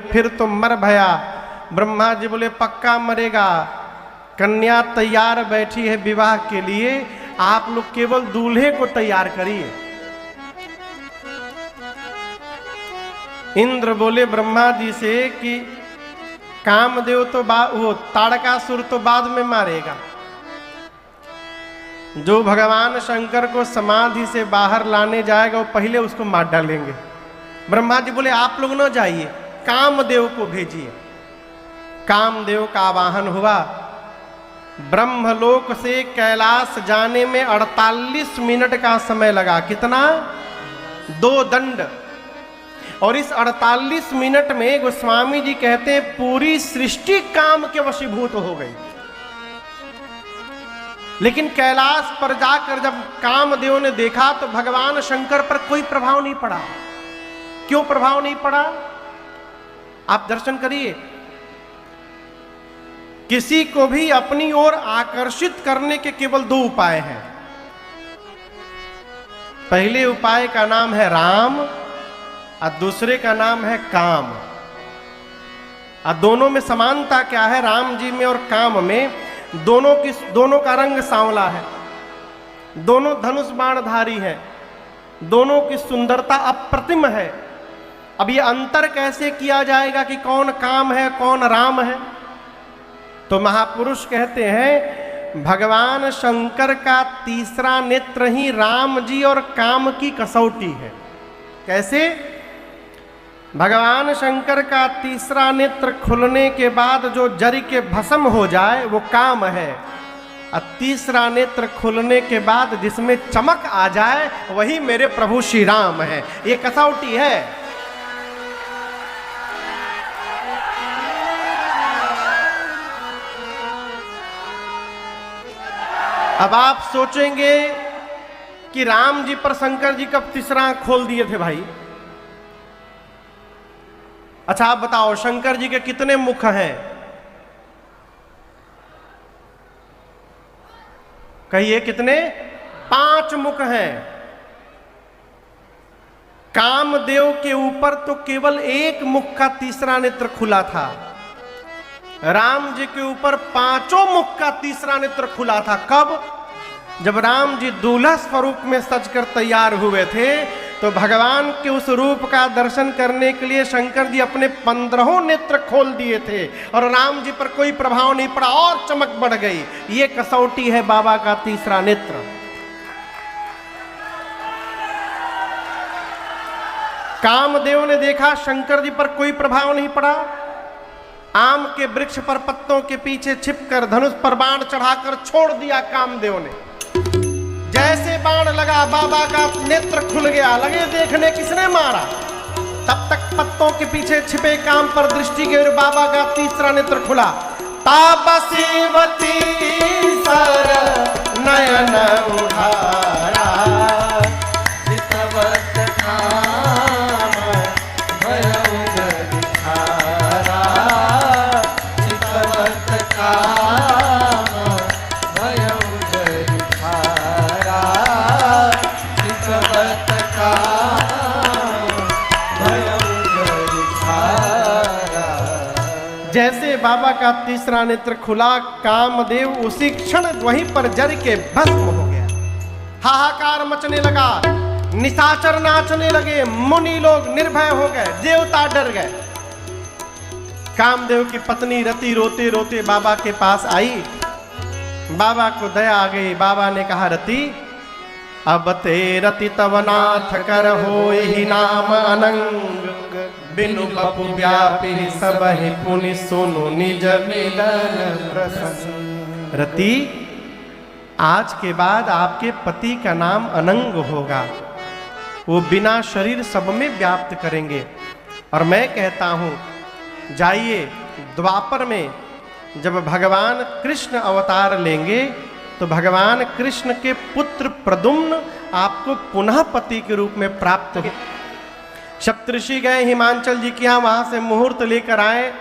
फिर तो मर भया। ब्रह्मा जी बोले पक्का मरेगा, कन्या तैयार बैठी है विवाह के लिए, आप लोग केवल दूल्हे को तैयार करिए। इंद्र बोले ब्रह्मा जी से कि कामदेव तो वो ताड़कासुर तो बाद में मारेगा, जो भगवान शंकर को समाधि से बाहर लाने जाएगा वो पहले उसको मार डालेंगे। ब्रह्मा जी बोले आप लोग न जाइए, कामदेव को भेजिए। कामदेव का आवाहन हुआ। ब्रह्मलोक से कैलाश जाने में 48 मिनट का समय लगा। कितना? 2 दंड। और इस 48 मिनट में गोस्वामी जी कहते हैं पूरी सृष्टि काम के वशीभूत हो गई। लेकिन कैलाश पर जाकर जब कामदेव ने देखा तो भगवान शंकर पर कोई प्रभाव नहीं पड़ा। क्यों प्रभाव नहीं पड़ा? आप दर्शन करिए। किसी को भी अपनी ओर आकर्षित करने के केवल 2 उपाय हैं। पहले उपाय का नाम है राम और दूसरे का नाम है काम। और दोनों में समानता क्या है? राम जी में और काम में दोनों का रंग सांवला है, दोनों धनुष बाणधारी है, दोनों की सुंदरता अप्रतिम है। अब ये अंतर कैसे किया जाएगा कि कौन काम है कौन राम है? तो महापुरुष कहते हैं भगवान शंकर का तीसरा नेत्र ही राम जी और काम की कसौटी है। कैसे? भगवान शंकर का तीसरा नेत्र खुलने के बाद जो जरी के भस्म हो जाए वो काम है, और तीसरा नेत्र खुलने के बाद जिसमें चमक आ जाए वही मेरे प्रभु श्री राम है। ये कसौटी है। अब आप सोचेंगे कि राम जी पर शंकर जी कब तीसरा आंख खोल दिए थे भाई? अच्छा आप बताओ शंकर जी के कितने मुख हैं? कहिए कितने? 5 मुख हैं। कामदेव के ऊपर तो केवल 1 मुख का तीसरा नेत्र खुला था। राम जी के ऊपर 5 मुख का तीसरा नेत्र खुला था। कब? जब राम जी दूल्हा स्वरूप में सजकर तैयार हुए थे तो भगवान के उस रूप का दर्शन करने के लिए शंकर जी अपने 15 नेत्र खोल दिए थे और राम जी पर कोई प्रभाव नहीं पड़ा और चमक बढ़ गई। ये कसौटी है बाबा का तीसरा नेत्र। कामदेव ने देखा शंकर जी पर कोई प्रभाव नहीं पड़ा। आम के वृक्ष पर पत्तों के पीछे छिपकर धनुष पर बाण चढ़ाकर छोड़ दिया कामदेव ने। जैसे बाण लगा बाबा का नेत्र खुल गया। लगे देखने किसने मारा। तब तक पत्तों के पीछे छिपे काम पर दृष्टि के बाबा का तीसरा नेत्र खुला। तापसीवती सर नयन उधारा जैसे बाबा का तीसरा नेत्र खुला कामदेव उसी क्षण वहीं पर जर के भस्म हो गया। हाहाकार मचने लगा, निशाचर नाचने लगे, मुनि लोग निर्भय हो गए, देवता डर गए। कामदेव की पत्नी रति रोते रोते बाबा के पास आई। बाबा को दया आ गई। बाबा ने कहा रति अब ते रति तव नाथ कर होहि नाम अनंग बिनु बपु व्यापी सबहि पुनि सुनु निज मिलन प्रसन्न। रति आज के बाद आपके पति का नाम अनंग होगा, वो बिना शरीर सब में व्याप्त करेंगे। और मैं कहता हूँ जाइए द्वापर में जब भगवान कृष्ण अवतार लेंगे तो भगवान कृष्ण के पुत्र प्रद्युम्न आपको पुनः पति के रूप में प्राप्त हो। सप्तऋषि गए हिमांचल जी के यहाँ, वहाँ से मुहूर्त लेकर आए।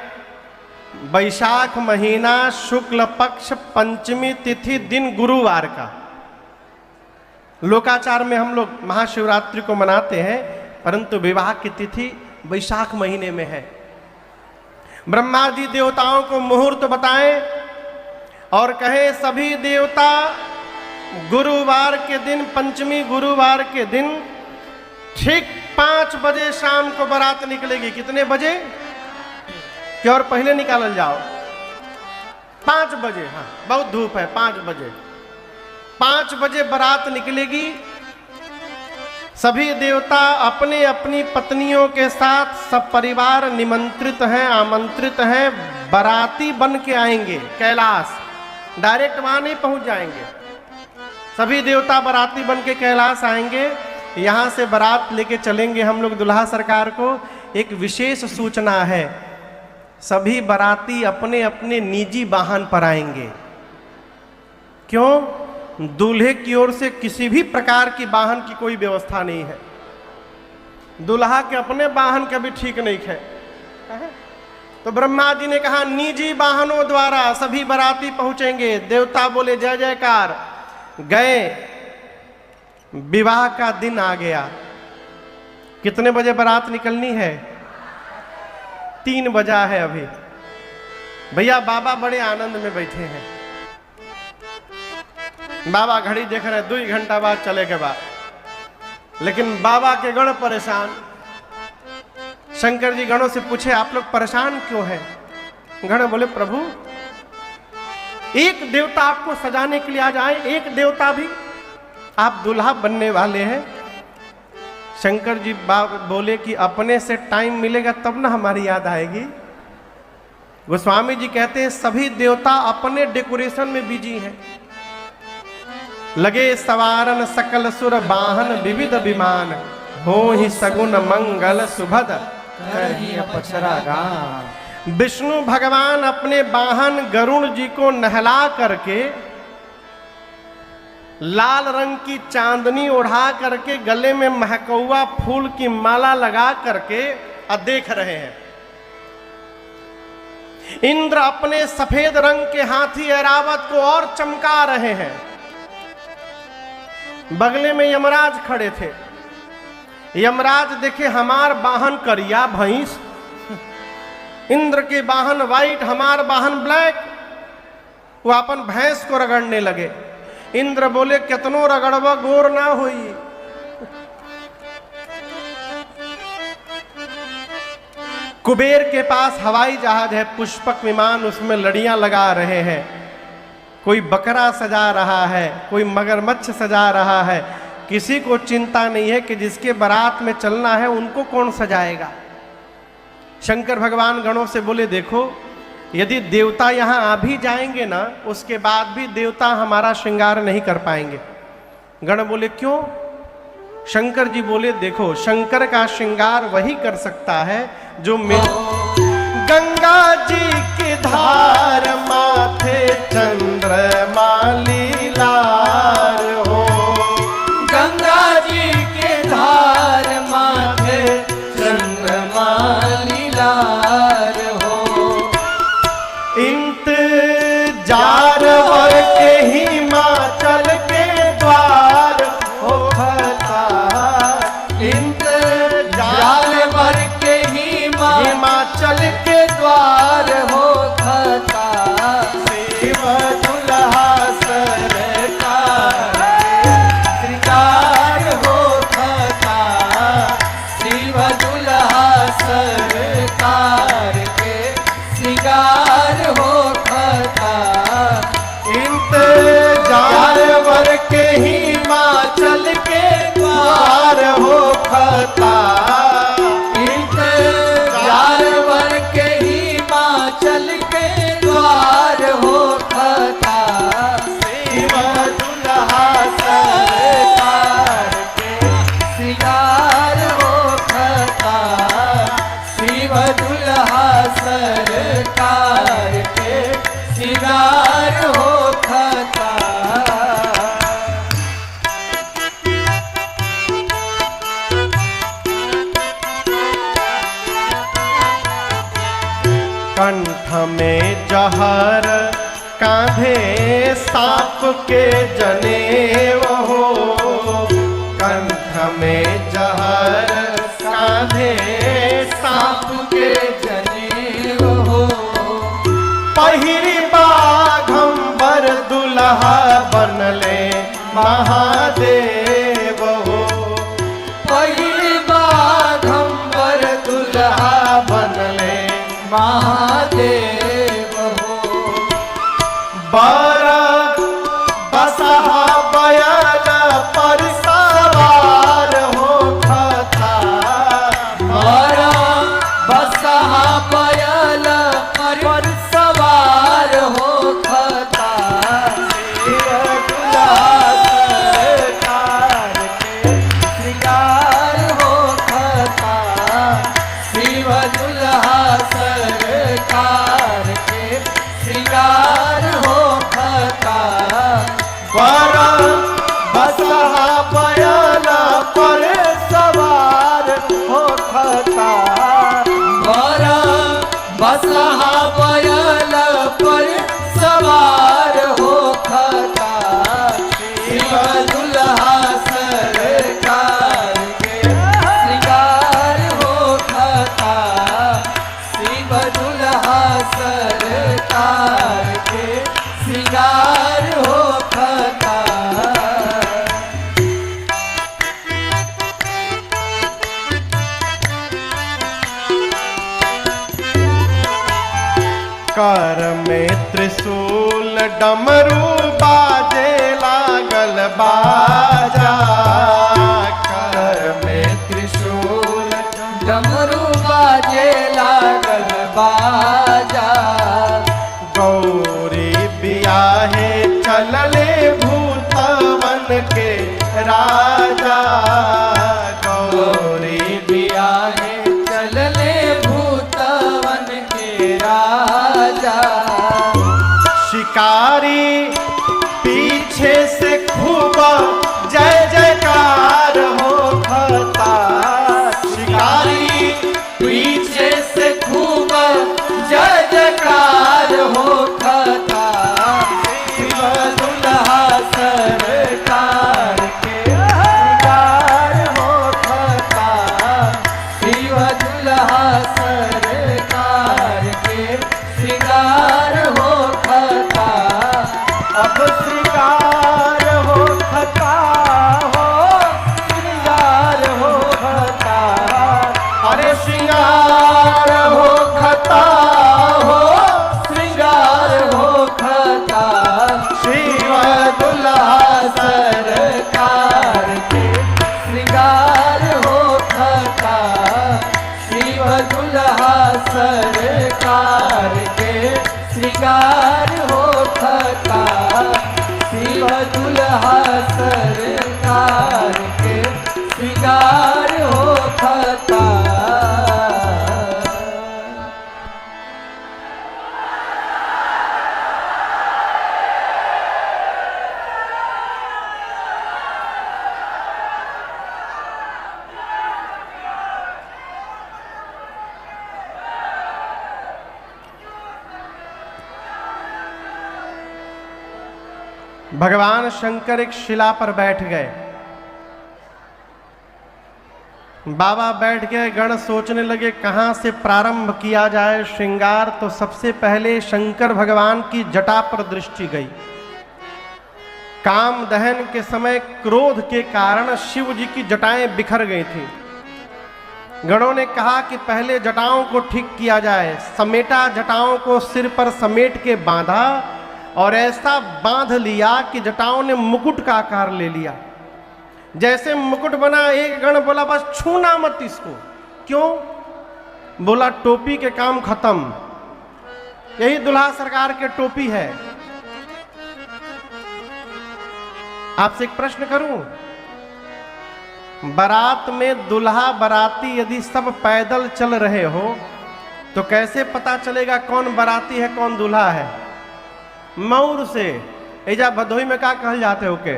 वैशाख महीना शुक्ल पक्ष पंचमी तिथि दिन गुरुवार का। लोकाचार में हम लोग महाशिवरात्रि को मनाते हैं परंतु विवाह की तिथि वैशाख महीने में है। ब्रह्मा जी देवताओं को मुहूर्त बताएं और कहे सभी देवता गुरुवार के दिन, पंचमी गुरुवार के दिन ठीक 5 बजे शाम को बारात निकलेगी। कितने बजे? कि और पहले निकाल जाओ? 5 बजे। हाँ, बहुत धूप है। 5 बजे, 5 बजे बारात निकलेगी। सभी देवता अपने अपनी पत्नियों के साथ सब परिवार निमंत्रित हैं, आमंत्रित हैं, बाराती बन के आएंगे कैलाश। डायरेक्ट वहां नहीं पहुंच जाएंगे। सभी देवता बाराती बन के कैलाश आएंगे। यहाँ से बारात लेके चलेंगे हम लोग दुल्हा सरकार को। एक विशेष सूचना है, सभी बाराती अपने अपने निजी वाहन पर आएंगे। क्यों? दूल्हे की ओर से किसी भी प्रकार की वाहन की कोई व्यवस्था नहीं है। दूल्हा के अपने वाहन कभी ठीक नहीं है। तो ब्रह्मा जी ने कहा निजी वाहनों द्वारा सभी बाराती पहुंचेंगे। देवता बोले जय जयकार। गए, विवाह का दिन आ गया। कितने बजे बारात निकलनी है? 3 बजा है अभी। भैया बाबा बड़े आनंद में बैठे हैं। बाबा घड़ी देख रहे हैं, 2 घंटा बाद चले के बाद। लेकिन बाबा के गण परेशान। शंकर जी गणों से पूछे आप लोग परेशान क्यों हैं? गण बोले प्रभु एक देवता आपको सजाने के लिए आ जाए, एक देवता भी, आप दुल्हा बनने वाले हैं। शंकर जी बोले कि अपने से टाइम मिलेगा तब ना हमारी याद आएगी। गोस्वामी जी कहते हैं सभी देवता अपने डेकोरेशन में बिजी हैं। लगे सवारन सकल सुर वाहन विविध विमान, हो ही सगुन मंगल सुभद करहि अपचरा गान। विष्णु भगवान अपने वाहन गरुण जी को नहला करके लाल रंग की चांदनी ओढ़ा करके गले में महकौआ फूल की माला लगा करके देख रहे हैं। इंद्र अपने सफेद रंग के हाथी ऐरावत को और चमका रहे हैं। बगले में यमराज खड़े थे। यमराज देखे हमार वाहन करिया भैंस, इंद्र के वाहन व्हाइट, हमार वाहन ब्लैक। वो अपन भैंस को रगड़ने लगे। इंद्र बोले कितनो रगड़वा गोर ना हुई। कुबेर के पास हवाई जहाज है, पुष्पक विमान, उसमें लड़ियां लगा रहे हैं। कोई बकरा सजा रहा है, कोई मगरमच्छ सजा रहा है। किसी को चिंता नहीं है कि जिसके बारात में चलना है उनको कौन सजाएगा। शंकर भगवान गणों से बोले देखो यदि देवता यहाँ आ भी जाएंगे ना, उसके बाद भी देवता हमारा श्रृंगार नहीं कर पाएंगे। गण बोले क्यों? शंकर जी बोले देखो शंकर का श्रृंगार वही कर सकता है जो गंगा जी की धार माथे चंद्रमा लीलार हो। गंगा जी के धार माथे चंद्रमा लीलार हो। इंतजार वर के हिमाचल के द्वार हो खता। इंतजार वर के हिमाचल के द्वार हो खता। शिव दुल्हा सरकार श्रृंगार हो खता। शिव दुल्हा सरकार के श्रृंगार हो खता। इंतजार वर के हिमाचल के द्वार हो खता। इंतजार वर के हिमाचल के द्वार हो खता। शिव दुल्हा सरकार के श्रृंगार हो खता। शिव दुल्हा सरकार के श्रृंगार हो खता। कंठ में जहर कांधे सांप के जनेऊ हो। कंठ में जहर कांधे सांप के जनेऊ हो। महादेव हो। पहिली बाघंबर दुल्हा बनले महादेव हो। बारा बसहा बयान पर सवार हो खता। बारा बसहा बयान पर सवार हो खता। शिव दुल्हा सरकार के श्रृंगार हो खता। शिव दुल्हा सरकार के श्रृंगार हो खता। बारा बसहा बयान पर सवार हो खता। बारा बसहा बयान पर सवार हो खता। शिव दुल्हा सरकार के श्रृंगार हो खता। शिव दुल्हा सरकार के श्रृंगार हो खता। कर में त्रिशूल डमरू बाजे लागल बाजा। कर में त्रिशूल डमरू बाजे लागल बाजा। गौरी बियाहे चलले भूतवन के राजा। गौरी बियाहे चलले भूतवन के राजा। शिकारी पीछे से खूब जय जयकार हो खता। शिकारी पीछे से खूब जय जयकार हो खता। शिव दुल्हा सरकार के श्रृंगार हो खता। शिव दुल्हा सरकार के श्रृंगार हो खता। अब श्रृंगार हो खता हो। श्रृंगार हो खता। अरे श्रृंगार हो खता हो श्रृंगार हो खता। शिव दुल्हा सरकार के श्रृंगार हो खता। शिव दुल्हा सरकार के श्रृंगार हो खता। शिव दुल्हा सरकार के श्रृंगार हो खता। भगवान शंकर एक शिला पर बैठ गए। बाबा बैठ गए, गण सोचने लगे कहाँ से प्रारंभ किया जाए श्रृंगार। तो सबसे पहले शंकर भगवान की जटा पर दृष्टि गई। काम दहन के समय क्रोध के कारण शिव जी की जटाएं बिखर गई थी। गणों ने कहा कि पहले जटाओं को ठीक किया जाए। समेटा जटाओं को सिर पर समेट के बांधा और ऐसा बांध लिया कि जटाओं ने मुकुट का आकार ले लिया। जैसे मुकुट बना, एक गण बोला बस छूना मत इसको। क्यों? बोला टोपी के काम खत्म। यही दुल्हा सरकार के टोपी है। आपसे एक प्रश्न करूं, बारात में दुल्हा बाराती यदि सब पैदल चल रहे हो तो कैसे पता चलेगा कौन बाराती है कौन दूल्हा है? मऊर से। एजा भदोही में क्या कहल जाते हो के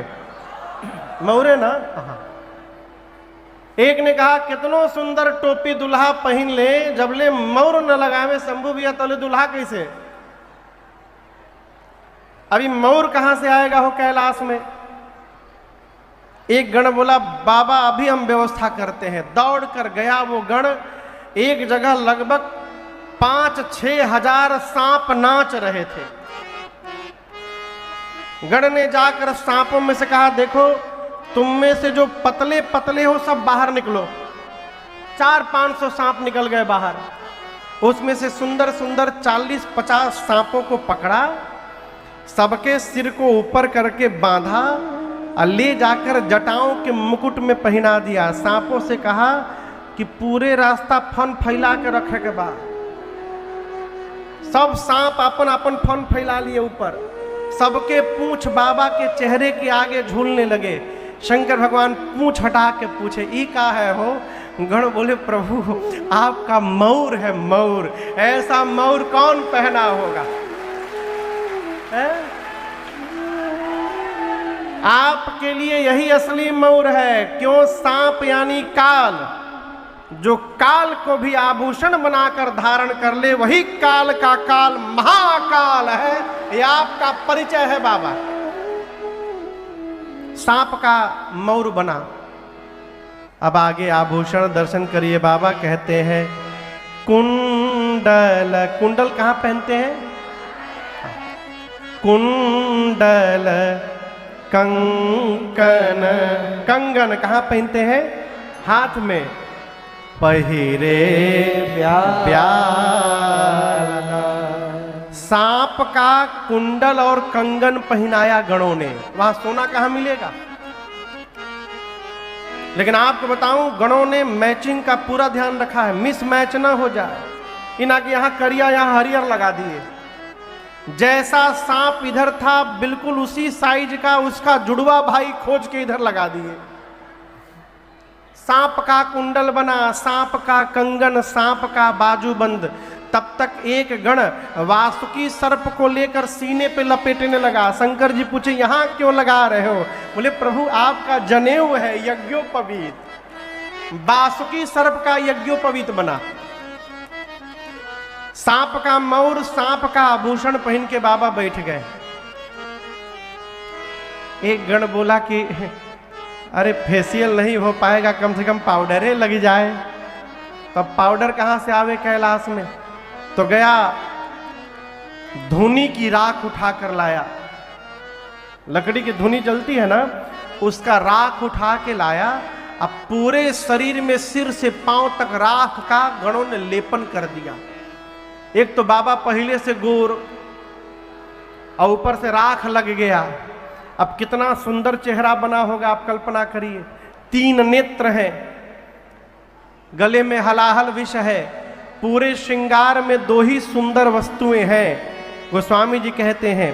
मऊरे ना। एक ने कहा कितनो सुंदर टोपी दुल्हा पहन ले, जब ले मऊर न लगावे शंभू भैया तले दुल्हा कैसे? अभी मऊर कहां से आएगा हो कैलाश में? एक गण बोला बाबा अभी हम व्यवस्था करते हैं। दौड़ कर गया वो गण। एक जगह लगभग 5-6 हजार सांप नाच रहे थे। गण ने जाकर सांपों में से कहा, देखो तुम में से जो पतले पतले हो सब बाहर निकलो। 400-500 सांप निकल गए बाहर। उसमें से सुंदर सुंदर 40-50 सांपों को पकड़ा, सबके सिर को ऊपर करके बांधा और ले जाकर जटाओं के मुकुट में पहना दिया। सांपों से कहा कि पूरे रास्ता फन फैला के रखे के बाद। सब सांप अपन अपन फन फैला लिए ऊपर, सबके पूंछ बाबा के चेहरे के आगे झूलने लगे। शंकर भगवान पूंछ हटा के पूछे, ई का है हो? गण बोले, प्रभु आपका मौर है, मौर। ऐसा मौर कौन पहना होगा? है? आपके लिए यही असली मौर है। क्यों? सांप यानी काल, जो काल को भी आभूषण बनाकर धारण कर ले, वही काल का काल महाकाल है। ये आपका परिचय है बाबा। सांप का मौर बना। अब आगे आभूषण दर्शन करिए। बाबा कहते हैं कुंडल, कुंडल कहाँ पहनते हैं? कुंडल कंकन, कंगन कहाँ पहनते हैं? हाथ में। पहिरे ब्याला, सांप का कुंडल और कंगन पहनाया गणों ने। वहां सोना कहाँ मिलेगा? लेकिन आपको बताऊं, गणों ने मैचिंग का पूरा ध्यान रखा है, मिस मैच ना हो जाए। इना कि यहां करिया यहां हरियर लगा दिए। जैसा सांप इधर था बिल्कुल उसी साइज का उसका जुड़वा भाई खोज के इधर लगा दिए। सांप का कुंडल बना, सांप का कंगन, सांप का बाजूबंद। तब तक एक गण वासुकी सर्प को लेकर सीने पे लपेटने लगा। शंकर जी पूछे, यहां क्यों लगा रहे हो? बोले, प्रभु आपका जनेऊ है यज्ञोपवीत। वासुकी सर्प का यज्ञोपवीत बना। सांप का मौर, सांप का आभूषण पहन के बाबा बैठ गए। एक गण बोला कि अरे फेशियल नहीं हो पाएगा, कम से कम पाउडरे लग जाए। तब पाउडर कहां से आवे कैलाश में? तो गया धुनी की राख उठा कर लाया। लकड़ी की धुनी जलती है ना, उसका राख उठा के लाया। अब पूरे शरीर में सिर से पांव तक राख का गणों ने लेपन कर दिया। एक तो बाबा पहले से गोर और ऊपर से राख लग गया। अब कितना सुंदर चेहरा बना होगा, आप कल्पना करिए। 3 नेत्र हैं, गले में हलाहल विष है, पूरे श्रृंगार में 2 ही सुंदर वस्तुएं हैं। गोस्वामी जी कहते हैं,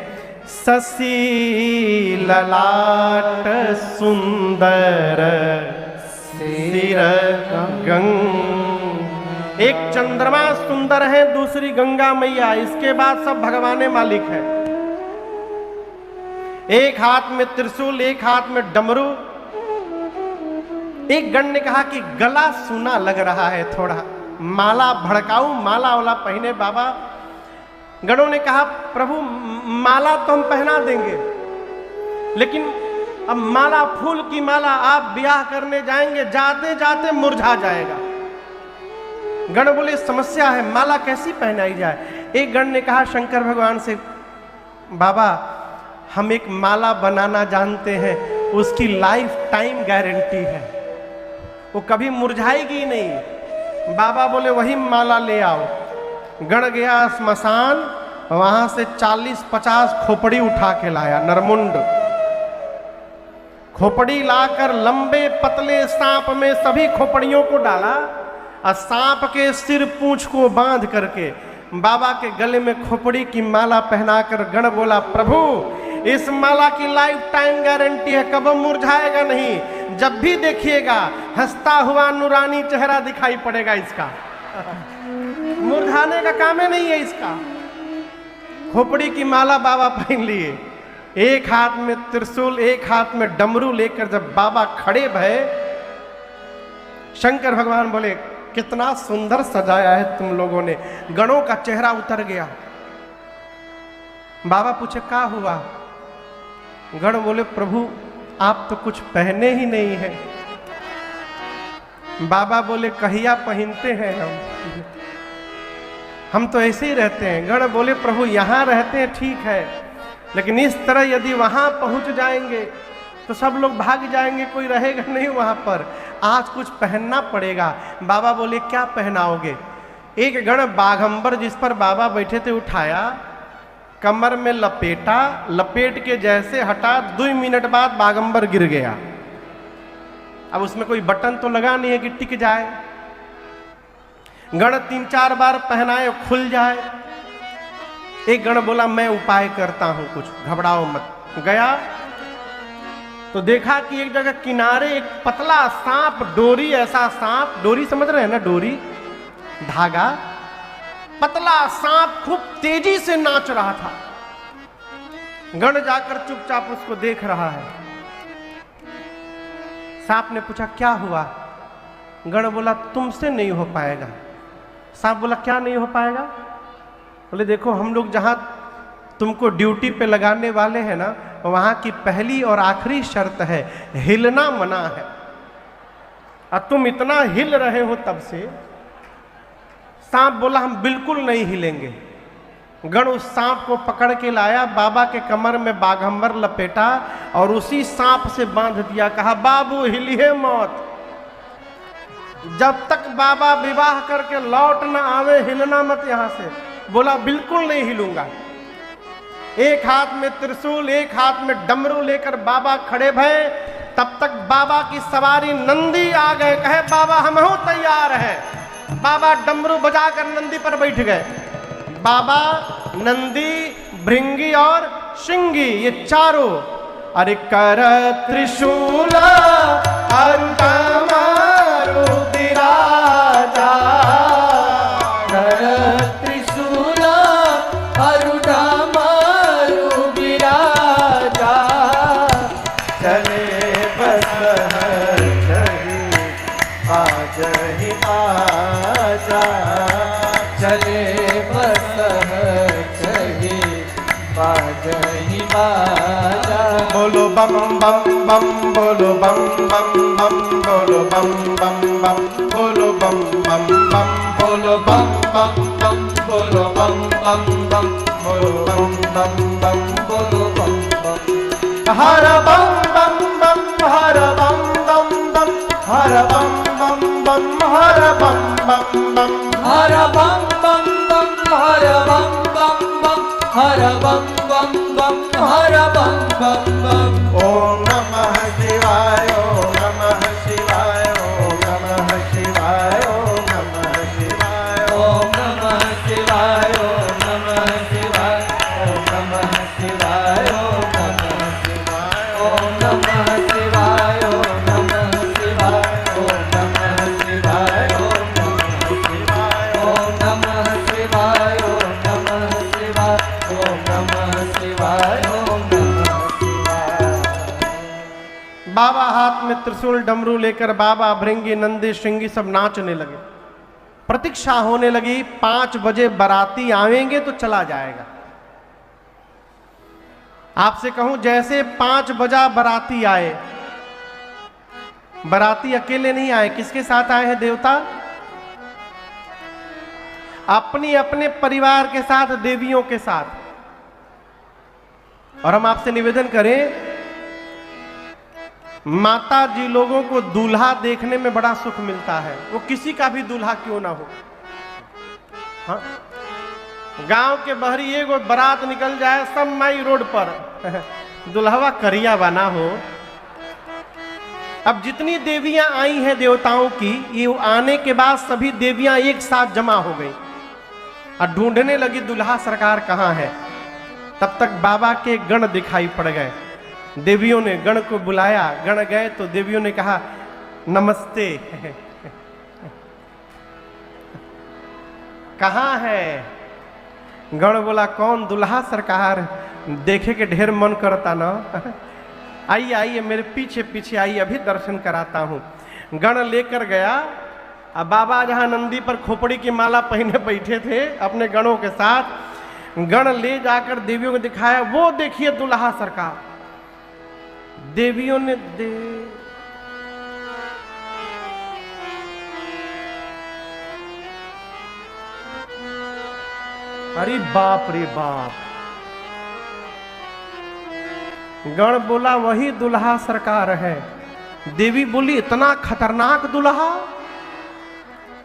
शशि ललाट सुंदर सिर गंग। एक चंद्रमा सुंदर है, दूसरी गंगा मैया, इसके बाद सब भगवाने मालिक है। एक हाथ में त्रिशूल, एक हाथ में डमरू। एक गण ने कहा कि गला सूना लग रहा है, थोड़ा माला भड़काऊ माला वाला पहने बाबा। गणों ने कहा, प्रभु माला तो हम पहना देंगे, लेकिन अब माला, फूल की माला आप ब्याह करने जाएंगे, जाते जाते मुरझा जाएगा। गण बोले, समस्या है, माला कैसी पहनाई जाए? एक गण ने कहा शंकर भगवान से, बाबा हम एक माला बनाना जानते हैं, उसकी लाइफ टाइम गारंटी है, वो कभी मुरझाएगी नहीं। बाबा बोले, वही माला ले आओ। गण गया स्मशान, वहां से 40-50 खोपड़ी उठा के लाया, नरमुंड। खोपड़ी लाकर लंबे पतले सांप में सभी खोपड़ियों को डाला और सांप के सिर पूंछ को बांध करके बाबा के गले में खोपड़ी की माला पहनाकर गण बोला, प्रभु इस माला की लाइफ टाइम गारंटी है, कब मुरझाएगा नहीं। जब भी देखिएगा हंसता हुआ नूरानी चेहरा दिखाई पड़ेगा इसका। मुरझाने का काम ही नहीं है इसका। खोपड़ी की माला बाबा पहन लिए, एक हाथ में त्रिशूल, एक हाथ में डमरू लेकर जब बाबा खड़े भये, शंकर भगवान बोले, कितना सुंदर सजाया है तुम लोगों ने। गणों का चेहरा उतर गया। बाबा पूछे, क्या हुआ? गण बोले, प्रभु आप तो कुछ पहने ही नहीं है। बाबा बोले, कहिया पहनते हैं हम तो ऐसे ही रहते हैं। गण बोले, प्रभु यहां रहते हैं ठीक है, लेकिन इस तरह यदि वहां पहुंच जाएंगे तो सब लोग भाग जाएंगे, कोई रहेगा नहीं वहां पर। आज कुछ पहनना पड़ेगा। बाबा बोले क्या पहनाओगे? एक गण बाघंबर जिस पर बाबा बैठे थे उठाया, कमर में लपेटा, लपेट के जैसे हटा, 2 मिनट बाद बाघंबर गिर गया। अब उसमें कोई बटन तो लगा नहीं है कि टिक जाए। गण 3-4 बार पहनाए खुल जाए। एक गण बोला मैं उपाय करता हूं, कुछ घबराओ मत। गया तो देखा कि एक जगह किनारे एक पतला सांप, डोरी, ऐसा सांप, डोरी समझ रहे हैं ना, डोरी, धागा, पतला सांप खूब तेजी से नाच रहा था। गण जाकर चुपचाप उसको देख रहा है। सांप ने पूछा क्या हुआ? गण बोला तुमसे नहीं हो पाएगा। सांप बोला क्या नहीं हो पाएगा? बोले देखो हम लोग जहां तुमको ड्यूटी पे लगाने वाले हैं ना, वहां की पहली और आखिरी शर्त है हिलना मना है, और तुम इतना हिल रहे हो तब से। सांप बोला हम बिल्कुल नहीं हिलेंगे। गण उस सांप को पकड़ के लाया, बाबा के कमर में बाघंबर लपेटा और उसी सांप से बांध दिया। कहा बाबू हिलिए मत, जब तक बाबा विवाह करके लौट न आवे हिलना मत यहां से। बोला बिल्कुल नहीं हिलूंगा। एक हाथ में त्रिशूल, एक हाथ में डमरू लेकर बाबा खड़े भये। तब तक बाबा की सवारी नंदी आ गए। कहे बाबा हम हो तैयार हैं। बाबा डमरू बजाकर नंदी पर बैठ गए। बाबा, नंदी, भृंगी और शिंगी, ये चारों, अरे कर त्रिशूल अरुणामारु विराजा, कर त्रिशूल अरुणामारु विराजा, चले बस हरि बाजहि बाजा, चले बस चढ़ी बाजहि बाजा। बोलो बम बम बम, बोलो बम बम बम, बोलो बम बम बम, बोलो बम बम बम, बोलो बम बम बम, बोलो बम बम बम, बोलो बम बम बम, बोलो बम बम। हर बम बम बम, हर बम बम बम, हर बम बम बम, हर बम बम बम, हर बम बम बम, हर बम बम बम, हर बम बम बम, हर बम बम बम। ओम नमः शिवाय, ओम नमः शिवाय, ओम नमः शिवाय, ओम नमः शिवाय, ओम नमः शिवाय, ओम नमः शिवाय, ओम नमः शिवाय, ओम नमः शिवाय, ओम नमः शिवाय, ओम नमः शिवाय, ओम नमः शिवाय, ओम नमः शिवाय, ओम नमः शिवाय, ओम नमः शिवाय, ओम नमः शिवाय, ओम नमः शिवाय। बाबा हाथ में त्रिशूल डमरू लेकर बाबा, भृंगी, नंदी, श्रृंगी सब नाचने लगे। प्रतीक्षा होने लगी 5 बजे बाराती आवेंगे तो चला जाएगा। आपसे कहूं जैसे 5 बजा बाराती आए, बाराती अकेले नहीं आए, किसके साथ आए हैं देवता? अपनी अपने परिवार के साथ, देवियों के साथ। और हम आपसे निवेदन करें, माता जी लोगों को दूल्हा देखने में बड़ा सुख मिलता है, वो किसी का भी दूल्हा क्यों ना हो। हाँ? गांव के बहरी एगो बारात निकल जाए सब माई रोड पर दुल्हवा करिया बना हो। अब जितनी देवियां आई हैं देवताओं की, ये आने के बाद सभी देवियां एक साथ जमा हो गई और ढूंढने लगी दुल्हा सरकार कहाँ है। तब तक बाबा के गण दिखाई पड़ गए। देवियों ने गण को बुलाया, गण गए तो देवियों ने कहा नमस्ते कहाँ है? गण बोला कौन? दुल्हा सरकार, देखे के ढेर मन करता ना। आइए आइए मेरे पीछे पीछे आइए, अभी दर्शन कराता हूँ। गण लेकर गया। अब बाबा जहाँ नंदी पर खोपड़ी की माला पहने बैठे थे अपने गणों के साथ, गण ले जाकर देवियों को दिखाया। वो देखिए दुल्हा सरकार। देवियों ने अरे बाप रे बाप, गण बोला वही दुल्हा सरकार है। देवी बोली इतना खतरनाक दुल्हा,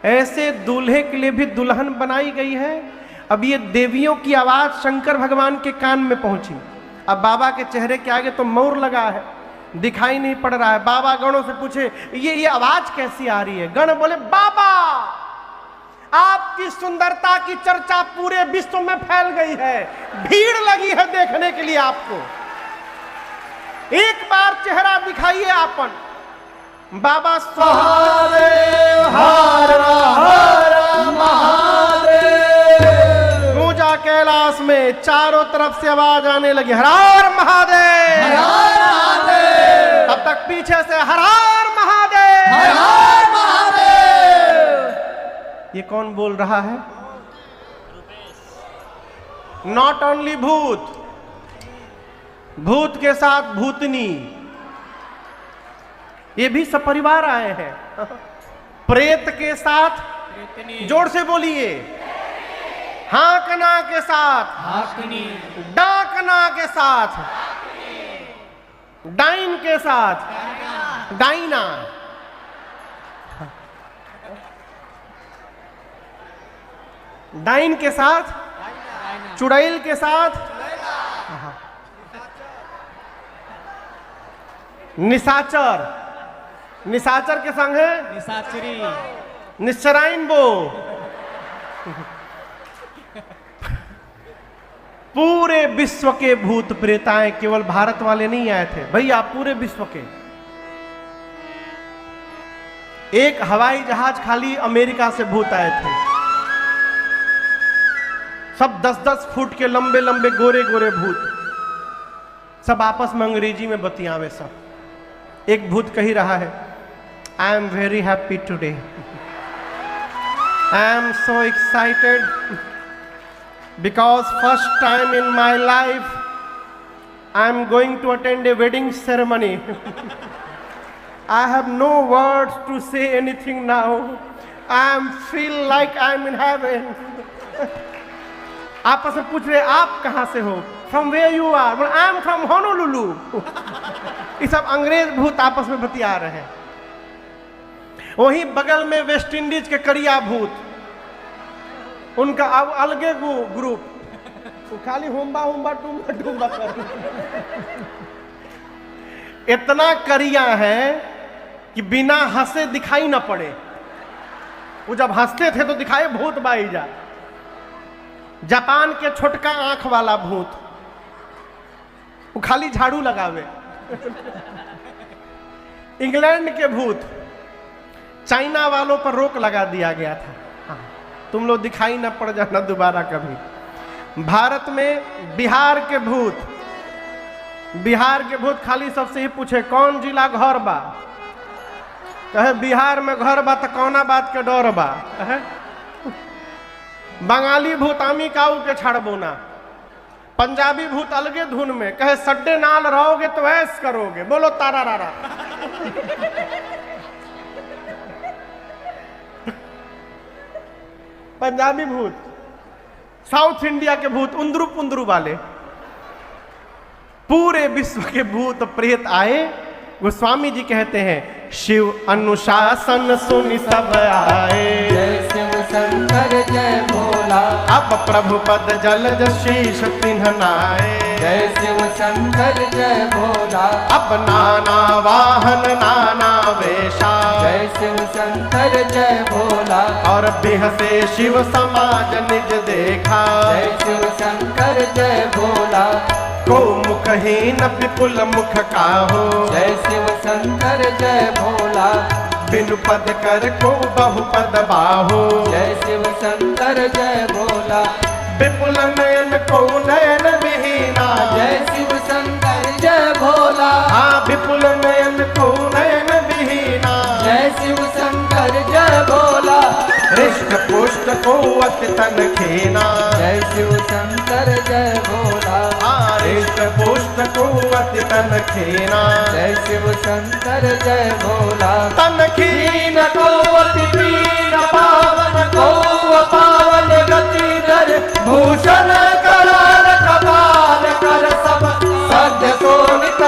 ऐसे दूल्हे के लिए भी दुल्हन बनाई गई है। अब ये देवियों की आवाज शंकर भगवान के कान में पहुंची। अब बाबा के चेहरे के आगे तो मोर लगा है, दिखाई नहीं पड़ रहा है। बाबा गणों से पूछे ये आवाज कैसी आ रही है? गण बोले बाबा आपकी सुंदरता की चर्चा पूरे विश्व में फैल गई है, भीड़ लगी है देखने के लिए आपको, एक बार चेहरा दिखाइए आपन। बाबा महादेव हर हर महादेव। गूंजा कैलाश में चारों तरफ से आवाज आने लगी, हर हर महादेव, हर हर महादेव। तब तक पीछे से हर हर महादेव, हर हर महादेव। ये कौन बोल रहा है? नॉट ओनली भूत, भूत के साथ भूतनी, ये भी सपरिवार आए हैं। प्रेत के साथ, जोर से बोलिए, हाकना के साथ, हाकनी, डाकना के साथ, डाइन के साथ, डाइना, डाइन के साथ, चुड़ैल के साथ, निशाचर, निशाचर के संग है निशाचरी, निश्चराइन बो। पूरे विश्व के भूत प्रेत आए, केवल भारत वाले नहीं आए थे भैया, पूरे विश्व के। एक हवाई जहाज खाली अमेरिका से भूत आए थे, सब 10-10 फुट के लंबे लंबे गोरे गोरे भूत, सब आपस में अंग्रेजी में बतियावे। सब एक भूत कही रहा है, I am very happy today, I am so excited because first time in my life I am going to attend a wedding ceremony. I have no words to say anything now, I am feel like I am in heaven. आपस में पूछ रहे आप कहां से हो? From where you are? I am from Honolulu. ये सब अंग्रेज भूत आपस में बतिया रहे हैं। वहीं बगल में वेस्ट इंडीज के करिया भूत, उनका अब अलगे ग्रुप, वो खाली हुम्बा हुम्बा टूम्बा टूम्बा कर। इतना करिया है कि बिना हंसे दिखाई ना पड़े। वो जब हंसते थे तो दिखाए भूत बाईजा। जापान के छोटका आंख वाला भूत, वो खाली झाड़ू लगावे। इंग्लैंड के भूत, चाइना वालों पर रोक लगा दिया गया था, हाँ, तुम लोग दिखाई ना पड़ जाना दोबारा कभी। भारत में बिहार के भूत, बिहार के भूत खाली सबसे ही पूछे कौन जिला घर बा, कहे बिहार में घर बा तो कौना बात के डर बा। बंगाली भूत आमी काऊ के छाड़बो ना। पंजाबी भूत अलगे धुन में कहे सड्डे नाल रहोगे तो ऐस करोगे, बोलो तारा रारा। पंजाबी भूत, साउथ इंडिया के भूत उंदरू पुंदरू वाले, पूरे विश्व के भूत प्रेत आए। गोस्वामी जी कहते हैं शिव अनुशासन सुनि सब आए, जय शिव शंकर जय भोला। अब प्रभु पद जलज शीश तिन्हनाए, जय शिव शंकर जय भोला। अब नाना वाहन नाना वेशा, जय शिव शंकर जय भोला। और बिहसे शिव समाज निज देखा, जय शिव शंकर जय भोला। को मुखहीन विपुल मुख काहो, जय शिव शंकर जय भोला। बिनु पद कर को बहुपद बाहो, जय शिव शंकर जय भोला। विपुल नयन को नयन विहीना, जय शिव शंकर जय भोला। हाँ विपुल नयन को नयन विहीना, जय शिव शंकर जय भोला। हृष्ट पुष्ट को अति तन खीना, जय शिव शंकर जय भोला। हाँ हृष्ट पुष्ट को अति तन खीना, जय शिव शंकर जय भोला। तन खीन को अति दीन पावन को पावन गति धर, भूषण करार कपाल कर सब सद्य सोनित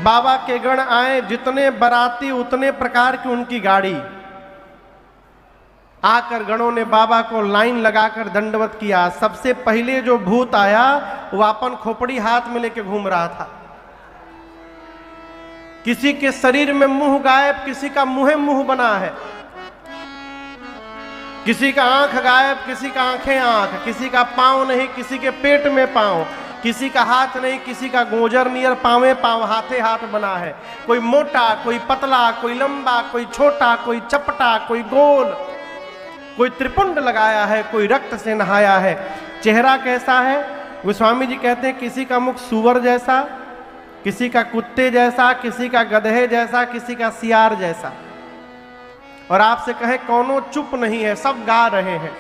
बाबा के गण आए, जितने बाराती उतने प्रकार की उनकी गाड़ी। आकर गणों ने बाबा को लाइन लगाकर दंडवत किया। सबसे पहले जो भूत आया वो अपन खोपड़ी हाथ में लेके घूम रहा था। किसी के शरीर में मुंह गायब, किसी का मुंह बना है, किसी का आंख गायब, किसी का आंखें आंख, किसी का पांव नहीं, किसी के पेट में पांव, किसी का हाथ नहीं, किसी का गोजर नियर पांवे पांव, हाथे हाथ बना है। कोई मोटा, कोई पतला, कोई लंबा, कोई छोटा, कोई चपटा, कोई गोल, कोई त्रिपुंड लगाया है, कोई रक्त से नहाया है। चेहरा कैसा है? गोस्वामी जी कहते हैं किसी का मुख सूअर जैसा, किसी का कुत्ते जैसा, किसी का गधे जैसा, किसी का सियार जैसा। और आपसे कहे कौनो चुप नहीं है, सब गा रहे हैं।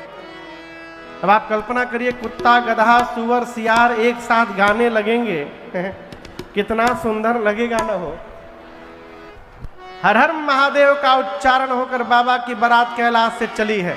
अब आप कल्पना करिए, कुत्ता, गधा, सूअर, सियार एक साथ गाने लगेंगे, कितना सुंदर लगेगा ना हो। हर हर महादेव का उच्चारण होकर बाबा की बारात कैलाश से चली है।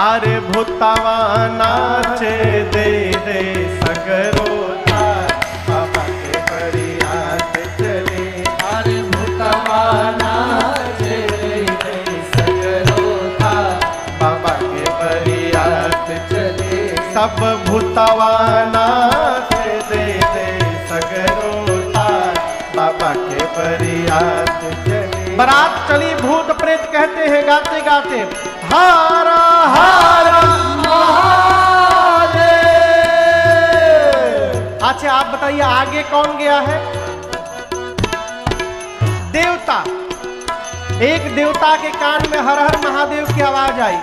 अरे भूतावा नाचे दे दे सगरो तार, बाबा के बरियात चले। अरे भूतवा नाचे दे सगरो तार, बाबा के बरियात चले। सब भूतावा नाचे दे दे सगरो तार, बाबा के बरियात चले। बारात चली, भूत प्रेत कहते हैं गाते गाते, हारा हारा महादेव। अच्छा आप बताइए आगे कौन गया है? देवता। एक देवता के कान में हर हर महादेव की आवाज आई।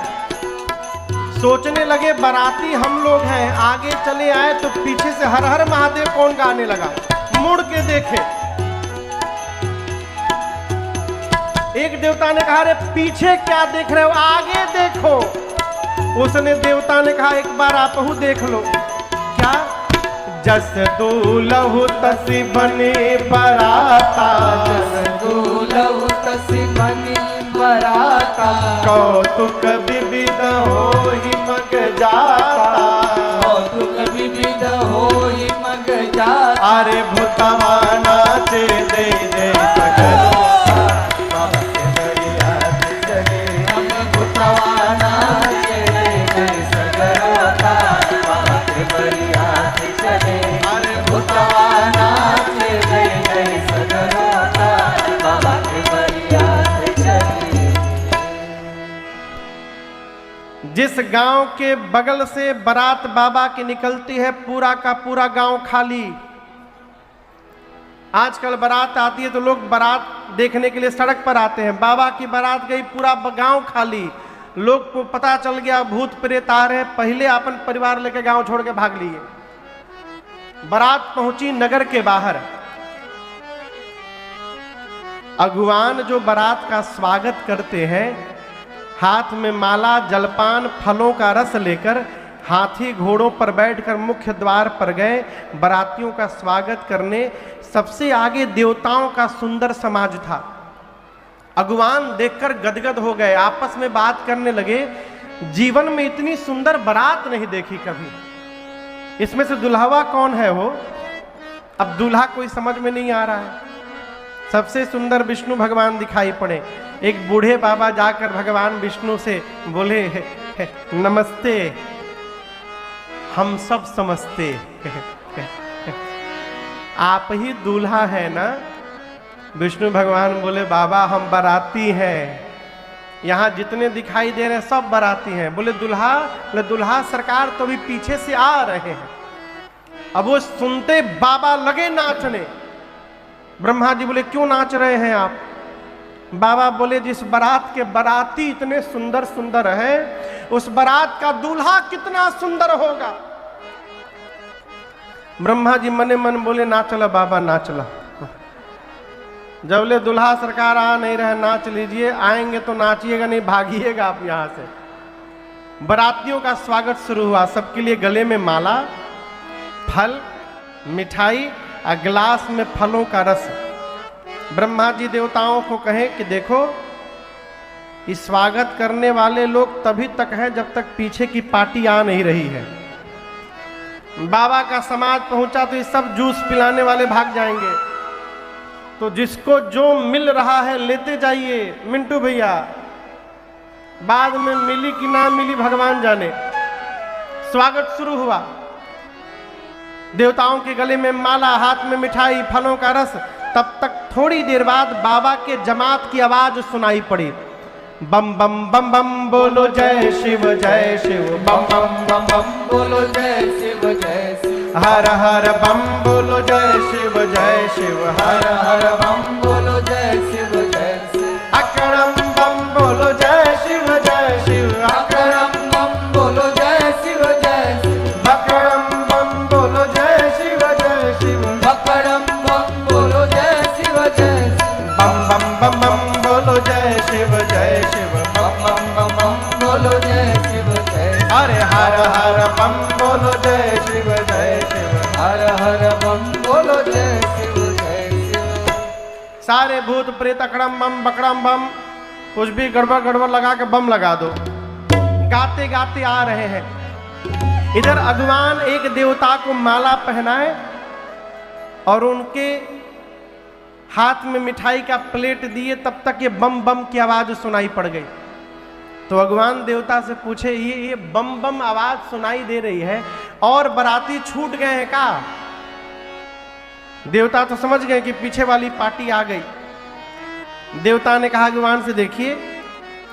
सोचने लगे बाराती हम लोग हैं, आगे चले आए तो पीछे से हर हर महादेव कौन गाने लगा। मुड़ के देखे, एक देवता ने कहा अरे पीछे क्या देख रहे हो, आगे देखो। उसने देवता ने कहा एक बार आप देख लो। क्या? जस दूलहु तसी बने बराता, जस दूलहु तसी बनी बराता। कौतुक विविध होहि मग जाता, कौतुक विविध होहि मग जाता। अरे भूतवा नाचे दे दे सगरो, जिस गांव के बगल से बारात बाबा की निकलती है, पूरा का पूरा गांव खाली। आजकल बारात आती है तो लोग बारात देखने के लिए सड़क पर आते हैं। बाबा की बारात गई, पूरा गांव खाली। लोग को पता चल गया भूत प्रेत आ रहे, पहले अपन परिवार लेके गांव छोड़ के भाग लिए। बारात पहुंची नगर के बाहर। अगुवान जो बारात का स्वागत करते हैं, हाथ में माला, जलपान, फलों का रस लेकर हाथी घोड़ों पर बैठकर मुख्य द्वार पर गए बारातियों का स्वागत करने। सबसे आगे देवताओं का सुंदर समाज था। अगुवान देखकर गदगद हो गए, आपस में बात करने लगे, जीवन में इतनी सुंदर बारात नहीं देखी कभी। इसमें से दुल्हवा कौन है वो? अब दूल्हा कोई समझ में नहीं आ रहा है। सबसे सुंदर विष्णु भगवान दिखाई पड़े। एक बूढ़े बाबा जाकर भगवान विष्णु से बोले, नमस्ते, हम सब समझते, आप ही दूल्हा है ना? विष्णु भगवान बोले, बाबा हम बाराती हैं, यहाँ जितने दिखाई दे रहे हैं सब बाराती हैं। बोले दुल्हा? बोले दुल्हा सरकार तो भी पीछे से आ रहे हैं। अब वो सुनते बाबा लगे नाचने। ब्रह्मा जी बोले क्यों नाच रहे हैं आप? बाबा बोले जिस बारात के बाराती इतने सुंदर सुंदर है, उस बारात का दूल्हा कितना सुंदर होगा। ब्रह्मा जी मने मन बोले ना चला बाबा ना चला। जब ले दुल्हा सरकार आ नहीं रहे, नाच लीजिए, आएंगे तो नाचिएगा नहीं, भागिएगा आप यहां से। बारातियों का स्वागत शुरू हुआ। सबके लिए गले में माला, फल, मिठाई और गिलास में फलों का रस। ब्रह्मा जी देवताओं को कहें कि देखो, इस स्वागत करने वाले लोग तभी तक हैं जब तक पीछे की पार्टी आ नहीं रही है। बाबा का समाज पहुंचा तो ये सब जूस पिलाने वाले भाग जाएंगे। तो जिसको जो मिल रहा है लेते जाइए मिंटू भैया, बाद में मिली कि ना मिली भगवान जाने। स्वागत शुरू हुआ, देवताओं के गले में माला, हाथ में मिठाई, फलों का रस। तब तक थोड़ी देर बाद बाबा के जमात की आवाज सुनाई पड़ी, बम बम बम बम बोलो जय शिव बम बम बम बम बोलो जय शिव हर हर बम बोलो जय शिव हर हर बम बोलो जय शिव अकरम बम बोलो जय शिव अकरम बम बोलो जय शिव बकरम बम बोलो जय शिव बकरम बम बोलो जय शिव बम बम बम बम बोलो जय शिव बम बम बम बोलो जय शिव अरे हर हर बम बोलो जय शिव हर हर बम बोलो जय शिव सारे भूत प्रेत अकड़म बम बकड़म बम, कुछ भी गड़बड़ गड़बड़ लगा के बम लगा दो। गाते गाते आ रहे हैं। इधर भगवान एक देवता को माला पहनाए और उनके हाथ में मिठाई का प्लेट दिए। तब तक ये बम बम की आवाज सुनाई पड़ गई। तो भगवान देवता से पूछे, ये बम बम आवाज सुनाई दे रही है और बाराती छूट गए हैं का? देवता तो समझ गए कि पीछे वाली पार्टी आ गई। देवता ने कहा भगवान से, देखिए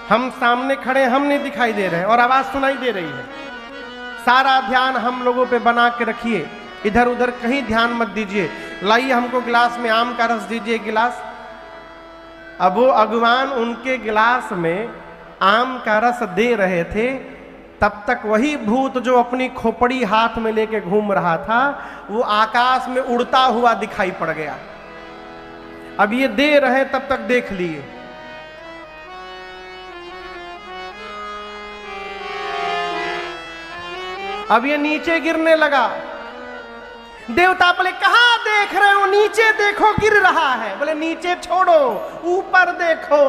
हम सामने खड़े, हम नहीं दिखाई दे रहे हैं और आवाज सुनाई दे रही है। सारा ध्यान हम लोगों पे बना के रखिए, इधर उधर कहीं ध्यान मत दीजिए। लाइए हमको गिलास में आम का रस दीजिए गिलास। अब वो भगवान उनके गिलास में आम का रस दे रहे थे, तब तक वही भूत जो अपनी खोपड़ी हाथ में लेके घूम रहा था वो आकाश में उड़ता हुआ दिखाई पड़ गया। अब ये दे रहे तब तक देख लिए। अब ये नीचे गिरने लगा। देवता बोले, कहां देख रहे हो? नीचे देखो, गिर रहा है। बोले नीचे छोड़ो, ऊपर देखो,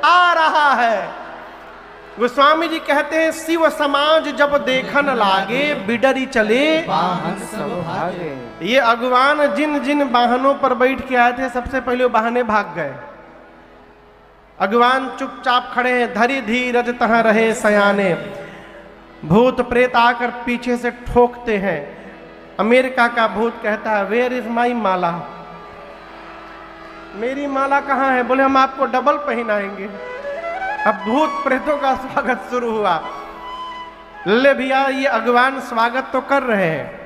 आ रहा है। गोस्वामी जी कहते हैं, शिव समाज जब देखन लागे, बिडरी चले वाहन सब भागे। ये भगवान जिन जिन वाहनों पर बैठ के आए थे, सबसे पहले वाहने भाग गए। भगवान चुपचाप खड़े हैं, धरी धीरज तहां रहे सयाने। भूत प्रेत आकर पीछे से ठोकते हैं। अमेरिका का भूत कहता है, वेयर इज माई माला? मेरी माला कहाँ है? बोले हम आपको डबल पहनाएंगे। अब भूत प्रेतों का स्वागत शुरू हुआ। ले भैया, ये भगवान स्वागत तो कर रहे हैं,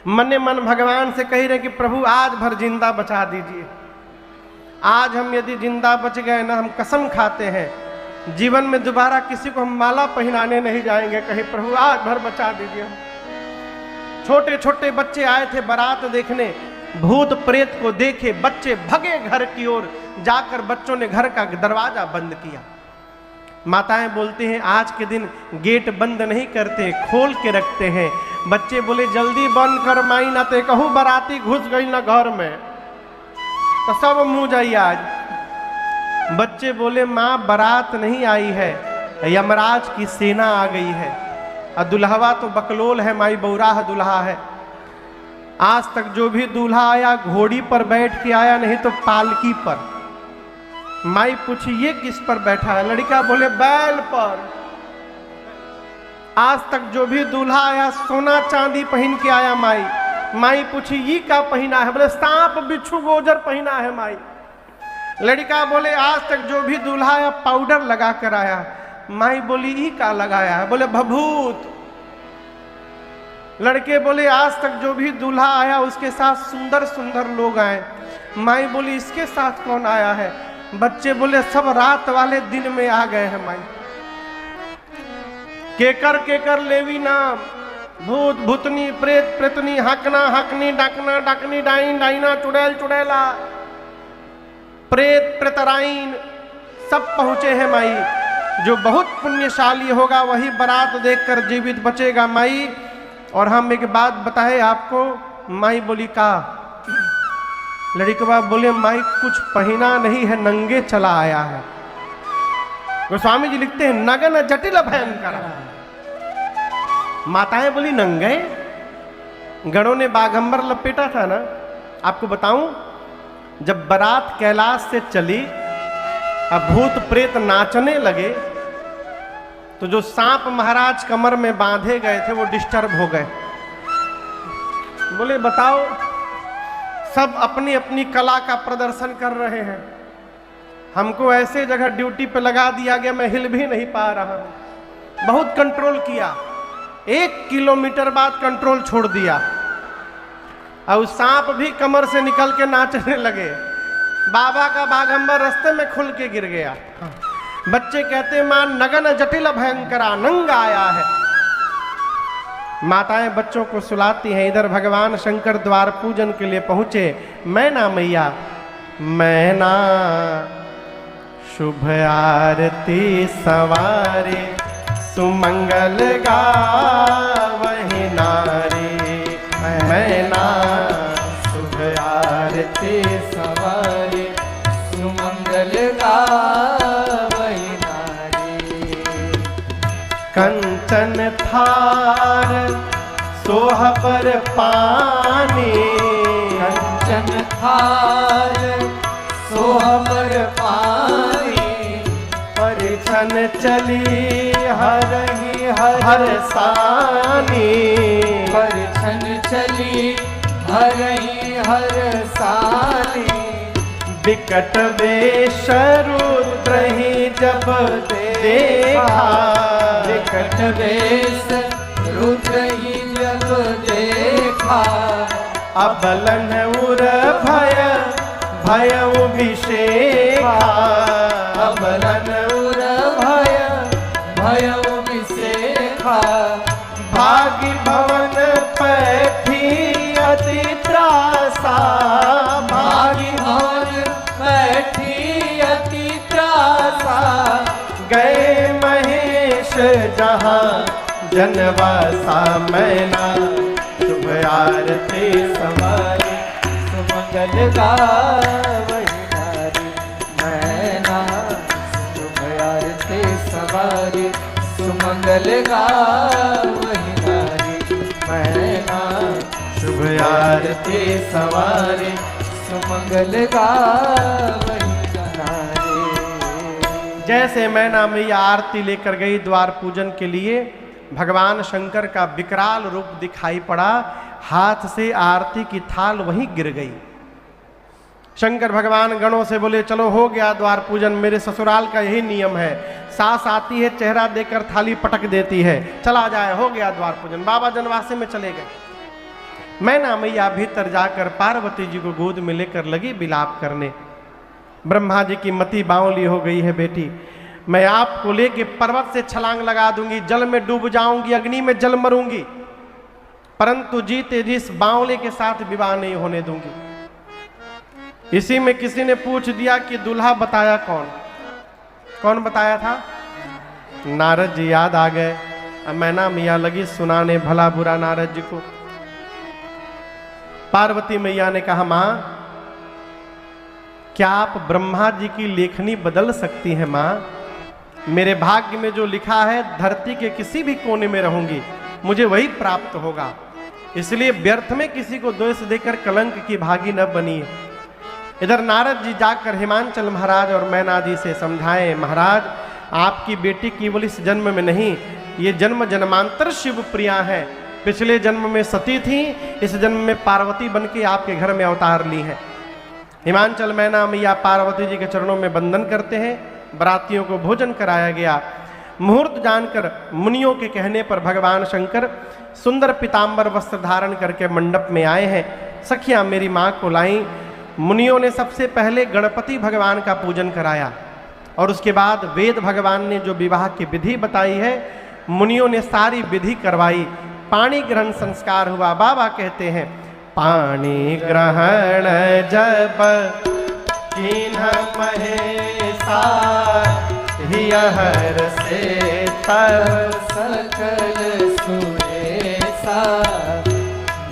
मने मन भगवान से कह रहे कि प्रभु आज भर जिंदा बचा दीजिए। आज हम यदि जिंदा बच गए ना, हम कसम खाते हैं जीवन में दोबारा किसी को हम माला पहनाने नहीं जाएंगे। कहीं प्रभु आज भर बचा दीजिए। छोटे छोटे बच्चे आए थे बारात देखने, भूत प्रेत को देखे बच्चे भगे घर की ओर। जाकर बच्चों ने घर का दरवाजा बंद किया। माताएं बोलती हैं, आज के दिन गेट बंद नहीं करते, खोल के रखते हैं। बच्चे बोले, जल्दी बंद कर माई, ना ते कहूं बाराती घुस गई ना घर में, तो सब मुंह जाइए आज। बच्चे बोले, माँ बारात नहीं आई है, यमराज की सेना आ गई है। और दुल्हवा तो बकलोल है माई, बौराह दुल्हा है। आज तक जो भी दूल्हा आया घोड़ी पर बैठ के आया, नहीं तो पालकी पर। माई पूछी, ये किस पर बैठा है? लड़का बोले, बैल पर। आज तक जो भी दूल्हा आया सोना चांदी पहन के आया माई। माई पूछी, ये क्या पहना है? बोले, सांप बिच्छू गोजर पहना है माई। लड़का बोले, आज तक जो भी दूल्हा आया पाउडर लगा कर आया। माई बोली, ये क्या लगाया है? बोले, भभूत। लड़के बोले, आज तक जो भी दूल्हा आया उसके साथ सुंदर सुंदर लोग आए। माई बोली, इसके साथ कौन आया है? बच्चे बोले, सब रात वाले दिन में आ गए हैं माई। केकर केकर लेवी नाम, भूत भूतनी प्रेत प्रेतनी, हकना हकनी, डाकना डाकनी, डाइन डाइना, चुड़ैल चुड़ैला, प्रेत प्रेतराइन, सब पहुंचे हैं माई। जो बहुत पुण्यशाली होगा वही बारात देखकर जीवित बचेगा माई। और हम एक बात बताए आपको। माई बोली, का लड़की बाप बोले माई कुछ पहना नहीं है, नंगे चला आया है। गोस्वामी जी लिखते हैं नगन जटिल भयंकर। माताएं बोली नंगे, गणों ने बाघंबर लपेटा था ना। आपको बताऊं, जब बारात कैलाश से चली, अब भूत प्रेत नाचने लगे, तो जो सांप महाराज कमर में बांधे गए थे वो डिस्टर्ब हो गए। बोले बताओ, सब अपनी अपनी कला का प्रदर्शन कर रहे हैं, हमको ऐसे जगह ड्यूटी पे लगा दिया गया, मैं हिल भी नहीं पा रहा हूं। बहुत कंट्रोल किया, 1 किलोमीटर बाद कंट्रोल छोड़ दिया, और सांप भी कमर से निकल के नाचने लगे। बाबा का बाघंबर रास्ते में खुल के गिर गया। बच्चे कहते मां नगन जटिल भयंकरा, नंगा आया है। माताएं बच्चों को सुलाती हैं। इधर भगवान शंकर द्वार पूजन के लिए पहुंचे। मैना मैया, मैना शुभ आरती सवारे, सुमंगल गावहि नारी। मैना शुभ आरती सवारे, सुमंगल गावहि नारी। कंचन थार सोहबर पानी, कंचन थार सोहबर पानी। परिछन चली हरहि हर सानी, परिछन चली हरहि हर सानी। विकट वेश रुद्रहि जब देखा, विकट वेश रुद्रहि जब देखा। अबलन उर भय भयउ विषेखा, अबलन उर भय भयउ विषेखा। भागी भवन पैठी अति त्रासा, भागी भवन पैठी अति त्रासा। गए महेश जहाँ जनवासा। मैना शुभ आरती सवारी, सुमंगल गावहि नारी। मैना शुभ आरती सवारी, सुमंगल गावहि नारी। मैना शुभ आरती सवारी, सुमंगल गावहि नारी। जैसे मैना मैया आरती लेकर गई द्वार पूजन के लिए, भगवान शंकर का विकराल रूप दिखाई पड़ा। हाथ से आरती की थाल वहीं गिर गई। शंकर भगवान गणों से बोले चलो हो गया द्वार पूजन, मेरे ससुराल का यही नियम है, सास आती है चेहरा देकर थाली पटक देती है, चला जाए, हो गया द्वार पूजन। बाबा जनवासे में चले गए। मैना मैया भीतर जाकर पार्वती जी को गोद में लेकर लगी विलाप करने। ब्रह्मा जी की मति बावली हो गई है, बेटी मैं आपको लेके पर्वत से छलांग लगा दूंगी, जल में डूब जाऊंगी, अग्नि में जल मरूंगी, परंतु जीते जी इस बावले के साथ विवाह नहीं होने दूंगी। इसी में किसी ने पूछ दिया कि दूल्हा बताया कौन? कौन बताया था? नारद जी याद आ गए। अब मैना मैया लगी सुनाने भला बुरा नारद जी को। पार्वती मैया ने कहा मां, क्या आप ब्रह्मा जी की लेखनी बदल सकती हैं मां? मेरे भाग्य में जो लिखा है, धरती के किसी भी कोने में रहूंगी, मुझे वही प्राप्त होगा, इसलिए व्यर्थ में किसी को दोष देकर कलंक की भागी न बनी। इधर नारद जी जाकर हिमांचल महाराज और मैना जी से समझाएं, महाराज आपकी बेटी केवल इस जन्म में नहीं, ये जन्म जन्मांतर शिव प्रिया है, पिछले जन्म में सती थी, इस जन्म में पार्वती बन के आपके घर में अवतार ली है। हिमांचल मैना मैया पार्वती जी के चरणों में बंदन करते हैं। बरातियों को भोजन कराया गया। मुहूर्त जानकर मुनियों के कहने पर भगवान शंकर सुंदर पीतांबर वस्त्र धारण करके मंडप में आए हैं। सखियां मेरी माँ को लाई। मुनियों ने सबसे पहले गणपति भगवान का पूजन कराया और उसके बाद वेद भगवान ने जो विवाह की विधि बताई है, मुनियों ने सारी विधि करवाई। पाणी ग्रहण संस्कार हुआ। बाबा कहते हैं, पाणी ग्रहण जब कीन्ह महेशा, हियहर से तब सकल सुरेशा।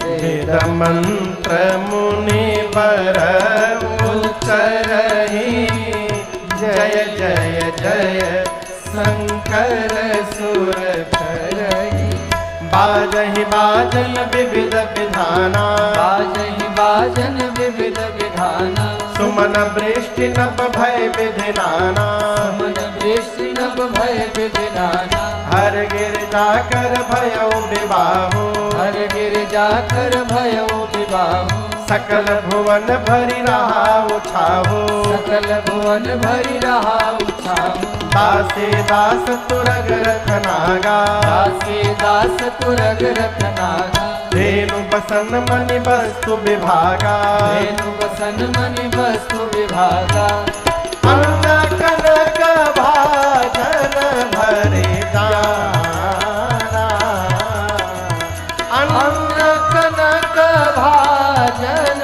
वेद वेद मंत्र मुनि बर उच्चरहि जय जय जय शंकर सुर करहि बाजहि बाजन विविध विधाना बाजहि बाजन विविध विधाना सुमन वृष्टि नभ भय विधि नाना मन वृष्टि नभ भय विधिनाना हर गिरजा कर भयो विवाहो हर गिरजा कर भयो विवाहो सकल भुवन भरि रहा उछाहो सकल भुवन भरि रहा उछाहो दासे दास तुरग रखनागा दासी दास तुरग रखनागा धेनु बसन मणि वस्तु विभागा धेनु बसन मणि वस्तु विभागा अन्न कनक भाजन भरे दाना अन्न कनक भाजन